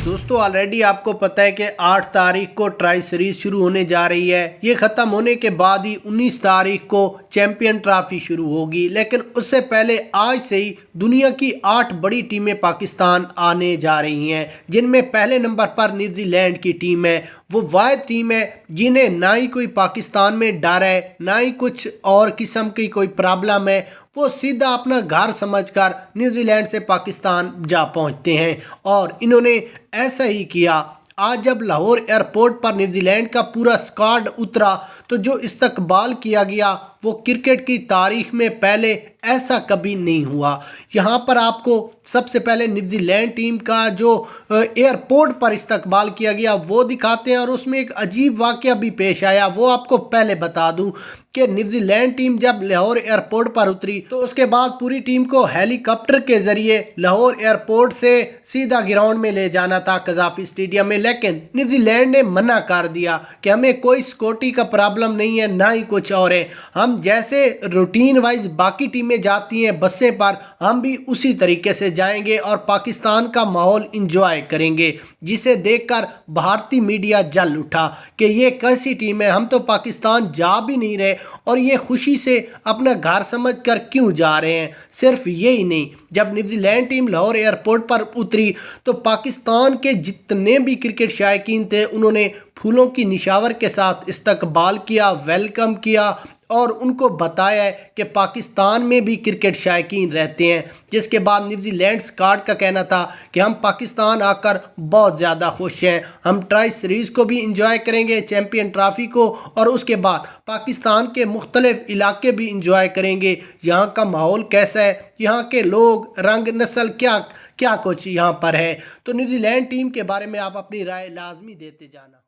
दोस्तों ऑलरेडी आपको पता है कि 8 तारीख को ट्राई सीरीज शुरू होने जा रही है। ये ख़त्म होने के बाद ही 19 तारीख को चैंपियन ट्रॉफी शुरू होगी, लेकिन उससे पहले आज से ही दुनिया की 8 बड़ी टीमें पाकिस्तान आने जा रही हैं, जिनमें पहले नंबर पर न्यूजीलैंड की टीम है। वो वाहिद टीम है जिन्हें ना ही कोई पाकिस्तान में डर है, ना ही कुछ और किस्म की कोई प्रॉब्लम है। वो सीधा अपना घर समझकर न्यूजीलैंड से पाकिस्तान जा पहुंचते हैं और इन्होंने ऐसा ही किया। आज जब लाहौर एयरपोर्ट पर न्यूजीलैंड का पूरा स्क्वाड उतरा तो जो इस्तकबाल किया गया वो क्रिकेट की तारीख में पहले ऐसा कभी नहीं हुआ। यहाँ पर आपको सबसे पहले न्यूजीलैंड टीम का जो एयरपोर्ट पर इस्तकबाल किया गया वो दिखाते हैं, और उसमें एक अजीब वाक़या भी पेश आया। वो आपको पहले बता दूं कि न्यूजीलैंड टीम जब लाहौर एयरपोर्ट पर उतरी तो उसके बाद पूरी टीम को हेलीकॉप्टर के ज़रिए लाहौर एयरपोर्ट से सीधा ग्राउंड में ले जाना था कज़ाफ़ी स्टेडियम में, लेकिन न्यूजीलैंड ने मना कर दिया कि हमें कोई सिक्योरिटी का प्रॉब्लम नहीं है, ना ही कुछ और है। हम जैसे रूटीन वाइज बाकी टीमें जाती हैं बसें पर, हम भी उसी तरीके से जाएंगे और पाकिस्तान का माहौल इंजॉय करेंगे, जिसे देखकर भारतीय मीडिया जल उठा कि ये कैसी टीम है, हम तो पाकिस्तान जा भी नहीं रहे और ये खुशी से अपना घर समझकर क्यों जा रहे हैं। सिर्फ यही नहीं, जब न्यूजीलैंड टीम लाहौर एयरपोर्ट पर उतरी तो पाकिस्तान के जितने भी क्रिकेट शायकीन थे उन्होंने फूलों की निशावर के साथ इस्तकबाल किया, वेलकम किया और उनको बताया है कि पाकिस्तान में भी क्रिकेट शायकीन रहते हैं। जिसके बाद न्यूजीलैंड स्क्वाड का कहना था कि हम पाकिस्तान आकर बहुत ज़्यादा खुश हैं, हम ट्राई सीरीज़ को भी इंजॉय करेंगे, चैंपियन ट्रॉफी को, और उसके बाद पाकिस्तान के मुख्तलिफ इलाके भी इंजॉय करेंगे। यहाँ का माहौल कैसा है, यहाँ के लोग, रंग, नस्ल, क्या क्या कुछ यहाँ पर है। तो न्यूजीलैंड टीम के बारे में आप अपनी राय लाजमी देते जाना।